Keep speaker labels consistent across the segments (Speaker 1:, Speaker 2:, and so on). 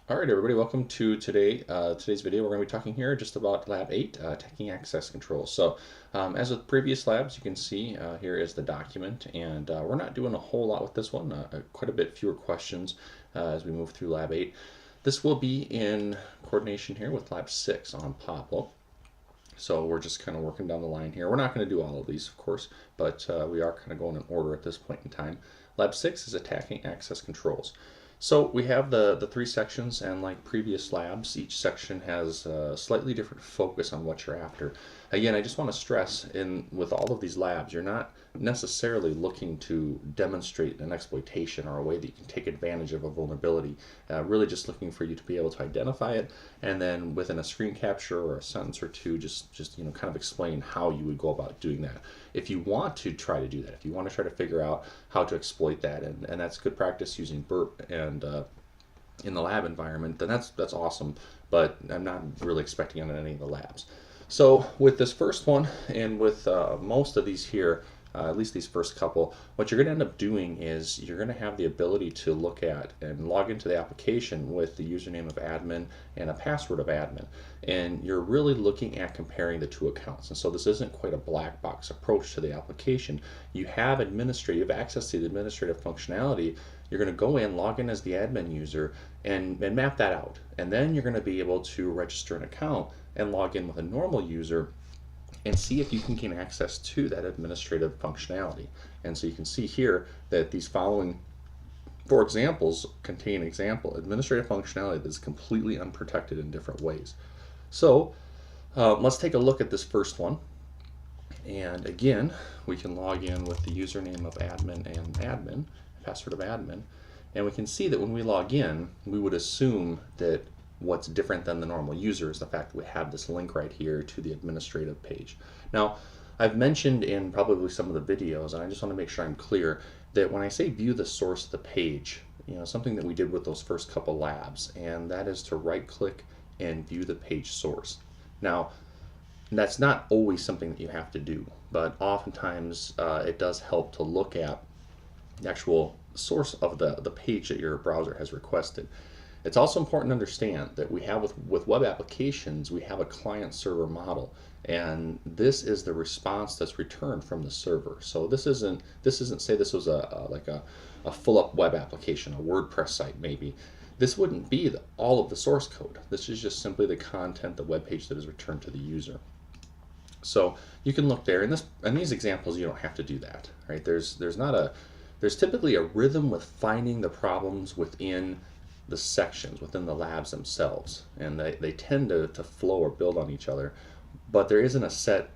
Speaker 1: All right, everybody, welcome to today's video. We're going to be talking here just about Lab 8, Taking Access Control. So as with previous labs, you can see here is the document, and we're not doing a whole lot with this one, quite a bit fewer questions as we move through Lab 8. This will be in coordination here with Lab 6 on Poplo. So we're just kind of working down the line here. We're not going to do all of these, of course, but we are kind of going in order at this point in time. Lab 6 is Attacking Access Controls. So we have the three sections, and like previous labs, each section has a slightly different focus on what you're after. Again, I just want to stress, with all of these labs, you're not necessarily looking to demonstrate an exploitation or a way that you can take advantage of a vulnerability. Really just looking for you to be able to identify it, and then within a screen capture or a sentence or two, just kind of explain how you would go about doing that. If you want to try to do that, if you want to try to figure out how to exploit that, and that's good practice using burp and in the lab environment, then that's awesome. But I'm not really expecting it in any of the labs. So with this first one, and with most of these here, at least these first couple, what you're going to end up doing is you're going to have the ability to look at and log into the application with the username of admin and a password of admin. And you're really looking at comparing the two accounts. And so this isn't quite a black box approach to the application. You have access to the administrative functionality. You're going to go in, log in as the admin user, and map that out. And then you're going to be able to register an account and log in with a normal user and see if you can gain access to that administrative functionality. And so you can see here that these following four examples contain administrative functionality that is completely unprotected in different ways. So let's take a look at this first one. And again, we can log in with the username of admin and admin, password of admin, and we can see that when we log in, we would assume that what's different than the normal user is the fact that we have this link right here to the administrative page. Now, I've mentioned in probably some of the videos, and I just want to make sure I'm clear, that when I say view the source of the page, something that we did with those first couple labs, and that is to right click and view the page source. Now, that's not always something that you have to do, but oftentimes it does help to look at the actual source of the page that your browser has requested. It's also important to understand that we have with web applications, we have a client-server model, and this is the response that's returned from the server. So this isn't say this was a full-up web application, a WordPress site maybe. This wouldn't be all of the source code. This is just simply the content, the web page that is returned to the user. So you can look there. In these examples, you don't have to do that, right? There's typically a rhythm with finding the problems within the sections, within the labs themselves, and they tend to flow or build on each other, but there isn't a set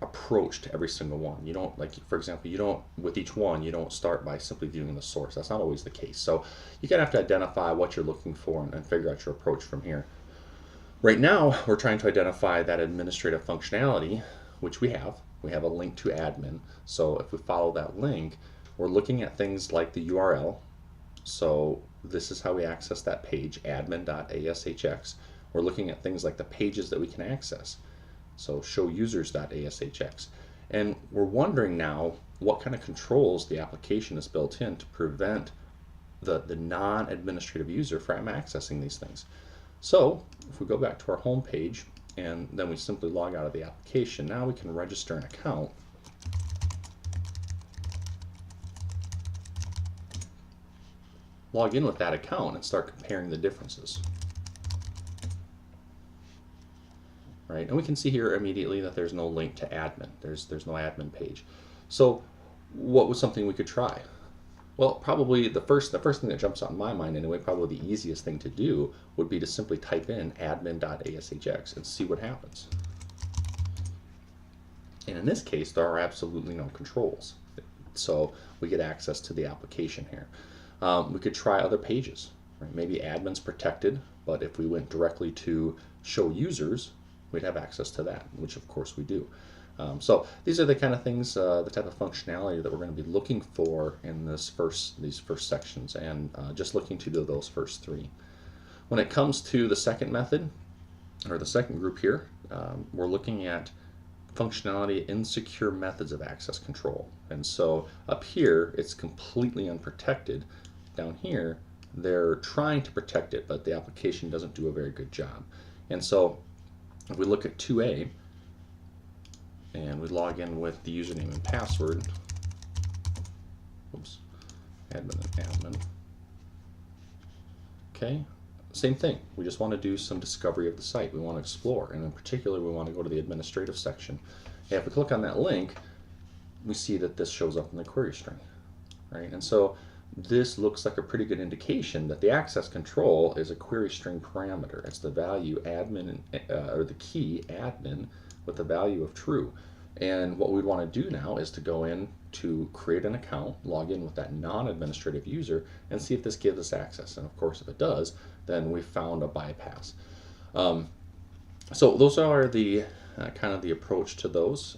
Speaker 1: approach to every single one. You don't, like, for example, with each one, you don't start by simply viewing the source. That's not always the case. So you kind of have to identify what you're looking for and figure out your approach from here. Right now, we're trying to identify that administrative functionality, which we have. We have a link to admin. So if we follow that link, we're looking at things like the URL. So this is how we access that page, admin.ashx. We're looking at things like the pages that we can access. So show users.ashx. And we're wondering now what kind of controls the application is built in to prevent the non-administrative user from accessing these things. So if we go back to our home page and then we simply log out of the application, now we can register an account. Log in with that account and start comparing the differences. Right? And we can see here immediately that there's no link to admin. There's no admin page. So what was something we could try? Well, probably the first thing that jumps out in my mind anyway, probably the easiest thing to do would be to simply type in admin.ashx and see what happens. And in this case, there are absolutely no controls. So we get access to the application here. We could try other pages. Right? Maybe admin's protected, but if we went directly to show users, we'd have access to that, which of course we do. So these are the kind of things, the type of functionality that we're going to be looking for in these first sections, and just looking to do those first three. When it comes to the second method, or the second group here, we're looking at functionality in secure methods of access control. And so up here, it's completely unprotected. Down here, they're trying to protect it, but the application doesn't do a very good job. And so if we look at 2A and we log in with the username and password, oops, admin and admin, okay, same thing. We just want to do some discovery of the site. We want to explore, and in particular, we want to go to the administrative section. And if we click on that link, we see that this shows up in the query string, right? And so this looks like a pretty good indication that the access control is a query string parameter. It's the value admin, or the key admin with the value of true. And what we'd want to do now is to go in to create an account, log in with that non-administrative user, and see if this gives us access. And of course, if it does, then we found a bypass. So those are the kind of the approach to those.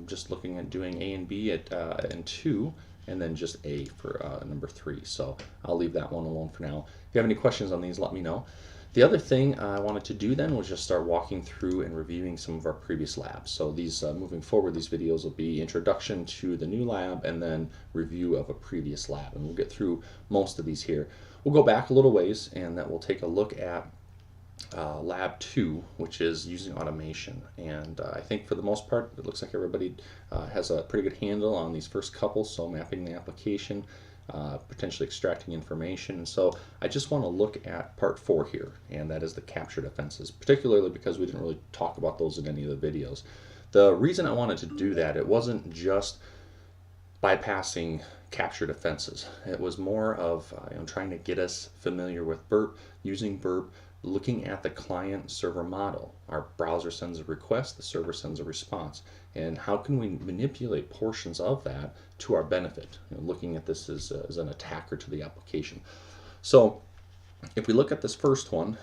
Speaker 1: Just looking at doing A and B and 2, and then just A for number 3. So I'll leave that one alone for now. If you have any questions on these, let me know. The other thing I wanted to do then was just start walking through and reviewing some of our previous labs. So these moving forward, these videos will be introduction to the new lab and then review of a previous lab. And we'll get through most of these here. We'll go back a little ways, and that we'll take a look at lab 2, which is using automation. And I think for the most part, it looks like everybody has a pretty good handle on these first couple, so mapping the application, potentially extracting information. And so I just want to look at part 4 here, and that is the capture defenses, particularly because we didn't really talk about those in any of the videos. The reason I wanted to do that, it wasn't just bypassing capture defenses. It was more of trying to get us familiar with burp, using burp, looking at the client server model. Our browser sends a request, the server sends a response, and how can we manipulate portions of that to our benefit, looking at this as an attacker to the application. So if we look at this first one,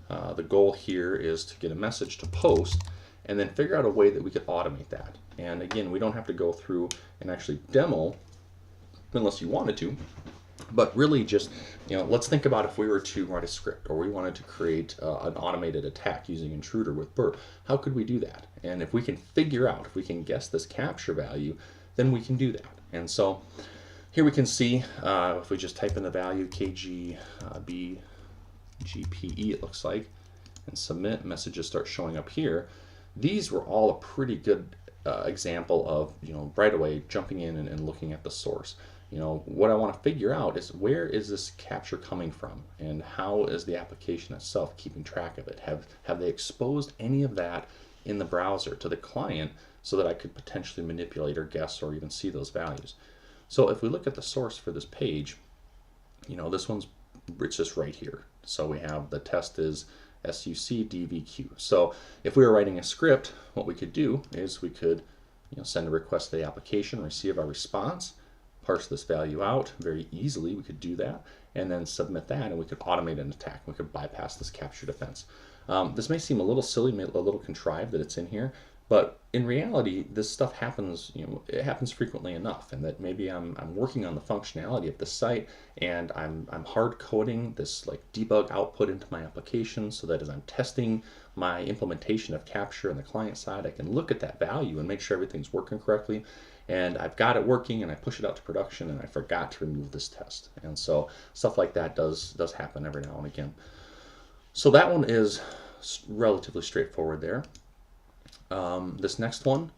Speaker 1: the goal here is to get a message to post and then figure out a way that we could automate that. And again, we don't have to go through and actually demo unless you wanted to, but really just, let's think about if we were to write a script or we wanted to create an automated attack using intruder with burp, how could we do that? And if we can figure out, if we can guess this capture value, then we can do that. And so here we can see, if we just type in the value KGBGPE, it looks like, and submit, messages start showing up here. These were all a pretty good example of, right away jumping in and looking at the source. What I want to figure out is where is this capture coming from, and how is the application itself keeping track of it? Have they exposed any of that in the browser to the client so that I could potentially manipulate or guess or even see those values? So if we look at the source for this page, this one's, it's just right here. So we have the test is SUCDVQ. So if we were writing a script, what we could do is we could send a request to the application, receive our response, parse this value out very easily. We could do that and then submit that, and we could automate an attack. We could bypass this capture defense. This may seem a little silly, a little contrived that it's in here, but in reality, this stuff happens, it happens frequently enough, and that maybe I'm working on the functionality of the site, and I'm hard coding this like debug output into my application so that as I'm testing my implementation of capture on the client side, I can look at that value and make sure everything's working correctly. And I've got it working, and I push it out to production, and I forgot to remove this test. And so stuff like that does happen every now and again. So that one is relatively straightforward there. This next one,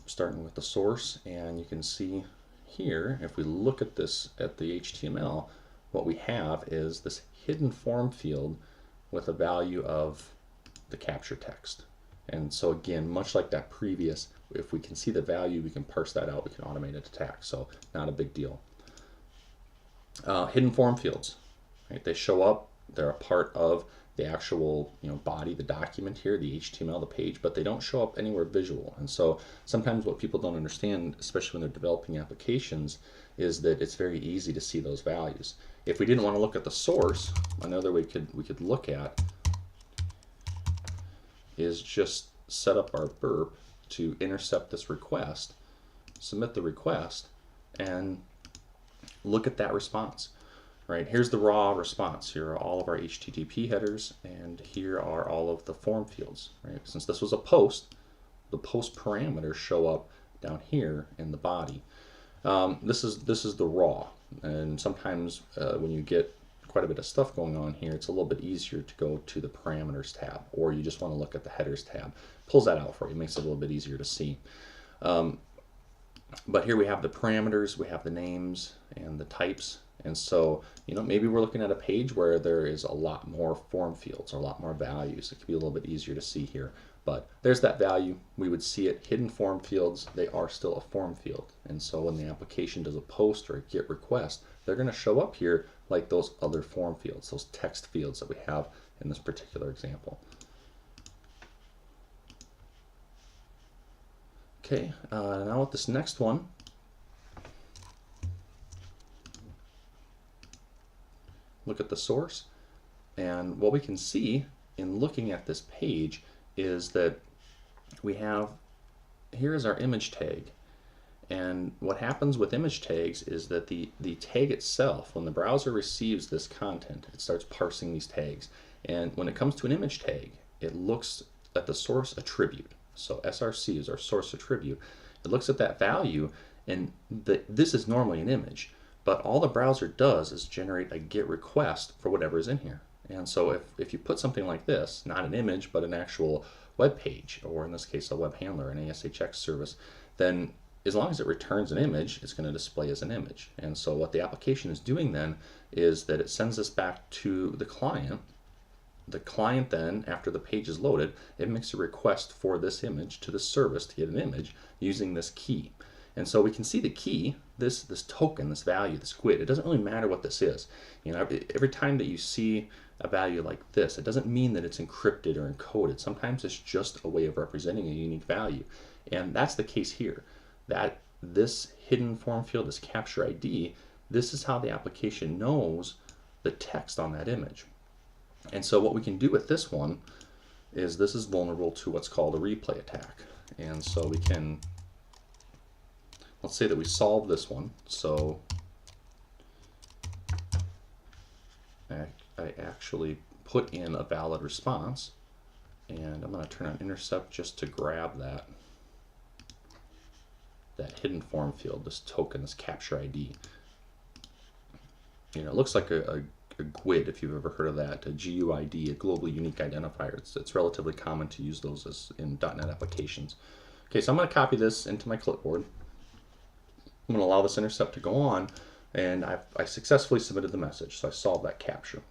Speaker 1: starting with the source, and you can see here, if we look at this at the HTML, what we have is this hidden form field with a value of the capture text. And so again, much like that previous, if we can see the value, we can parse that out, we can automate an attack, so not a big deal. Hidden form fields, right? They show up, they're a part of the actual body, the document here, the HTML, the page, but they don't show up anywhere visual. And so sometimes what people don't understand, especially when they're developing applications, is that it's very easy to see those values. If we didn't want to look at the source, another way we could look at is just set up our burp to intercept this request, submit the request, and look at that response. Right, here's the raw response. Here are all of our HTTP headers, and here are all of the form fields. Right, since this was a post, the post parameters show up down here in the body. This is the raw, and sometimes when you get quite a bit of stuff going on here, it's a little bit easier to go to the parameters tab, or you just want to look at the headers tab. Pulls that out for you, makes it a little bit easier to see. But here we have the parameters, we have the names and the types. And so, maybe we're looking at a page where there is a lot more form fields or a lot more values. It could be a little bit easier to see here. But there's that value. We would see it. Hidden form fields, they are still a form field. And so when the application does a post or a GET request, they're going to show up here like those other form fields, those text fields that we have in this particular example. Okay, now with this next one, look at the source, and what we can see in looking at this page is that we have, here is our image tag, and what happens with image tags is that the tag itself, when the browser receives this content, it starts parsing these tags, and when it comes to an image tag, it looks at the source attribute. So SRC is our source attribute. It looks at that value, and this is normally an image, but all the browser does is generate a GET request for whatever is in here. And so if you put something like this, not an image, but an actual web page, or in this case a web handler, an ASHX service, then as long as it returns an image, it's going to display as an image. And so what the application is doing then is that it sends this back to the client. The client then, after the page is loaded, it makes a request for this image to the service to get an image using this key. And so we can see the key, this token, this value, this GUID. It doesn't really matter what this is. Every time that you see a value like this, it doesn't mean that it's encrypted or encoded. Sometimes it's just a way of representing a unique value. And that's the case here. That this hidden form field, this capture ID, this is how the application knows the text on that image. And so what we can do with this one is this is vulnerable to what's called a replay attack. And so we can, let's say that we solve this one. So I actually put in a valid response, and I'm going to turn on intercept just to grab that hidden form field, this token, this capture ID. It looks like a GUID, if you've ever heard of that, a GUID, a global unique identifier. It's relatively common to use those in .NET applications. Okay, so I'm going to copy this into my clipboard. I'm going to allow this intercept to go on, and I successfully submitted the message, so I solved that capture.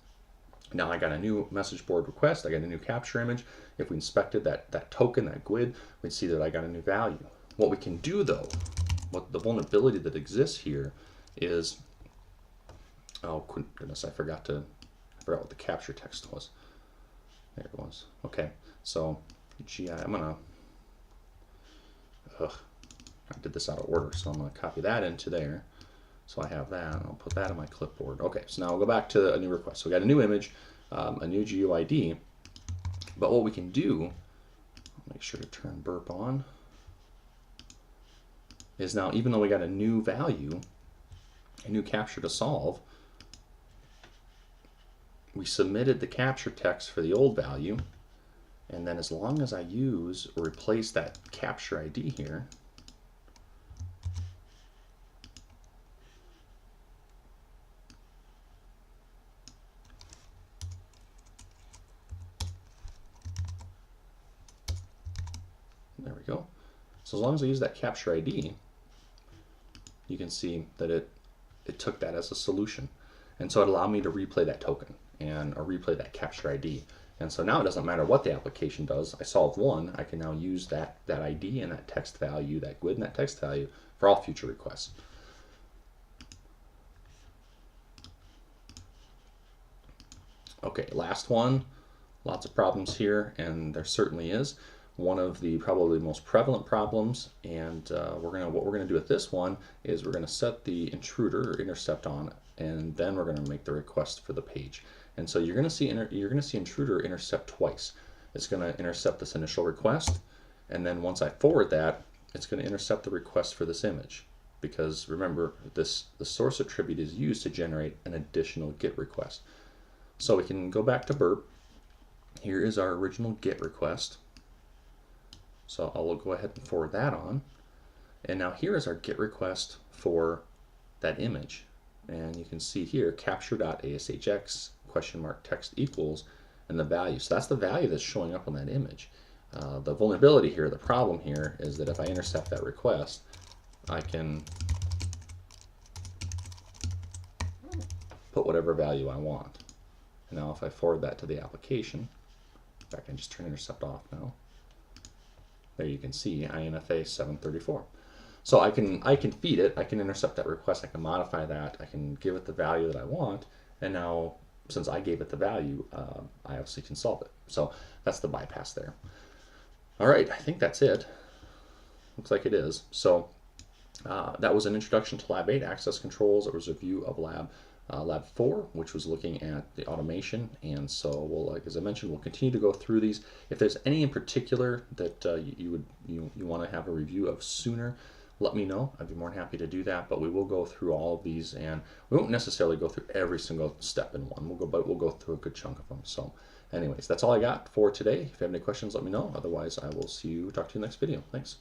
Speaker 1: Now I got a new message board request, I got a new capture image. If we inspected that token, that GUID, we'd see that I got a new value. What we can do though, what the vulnerability that exists here is, oh goodness, I forgot what the capture text was. There it was. Okay, so I did this out of order, so I'm going to copy that into there. So I have that, and I'll put that on my clipboard. Okay, so now we'll go back to a new request. So we got a new image, a new GUID, but what we can do, make sure to turn burp on, is now even though we got a new value, a new capture to solve, we submitted the capture text for the old value, and then as long as I use or replace that capture ID here, there we go. So as long as I use that capture ID, you can see that it took that as a solution. And so it allowed me to replay that token or replay that capture ID. And so now it doesn't matter what the application does. I solved one. I can now use that ID and that text value, that GUID and that text value for all future requests. Okay, last one. Lots of problems here, and there certainly is. One of the probably most prevalent problems, and what we're gonna do with this one is we're gonna set the intruder or intercept on, and then we're gonna make the request for the page. And so you're gonna see intruder intercept twice. It's gonna intercept this initial request, and then once I forward that, it's gonna intercept the request for this image. Because remember, the source attribute is used to generate an additional GET request. So we can go back to burp. Here is our original GET request. So I'll go ahead and forward that on. And now here is our GET request for that image. And you can see here capture.ashx question mark text equals and the value. So that's the value that's showing up on that image. The vulnerability here, the problem here, is that if I intercept that request, I can put whatever value I want. And now if I forward that to the application, in fact, I can just turn intercept off now. There you can see INFA 734. So I can feed it, I can intercept that request, I can modify that, I can give it the value that I want, and now since I gave it the value, I obviously can solve it. So that's the bypass there. All right, I think that's it. Looks like it is. So that was an introduction to Lab 8 access controls. It was a review of Lab 4, which was looking at the automation. And so we'll, like as I mentioned, we'll continue to go through these. If there's any in particular that you want to have a review of sooner, let me know. I'd be more than happy to do that. But we will go through all of these, and we won't necessarily go through every single step in one. But we'll go through a good chunk of them. So, anyways, that's all I got for today. If you have any questions, let me know. Otherwise, I will talk to you in the next video. Thanks.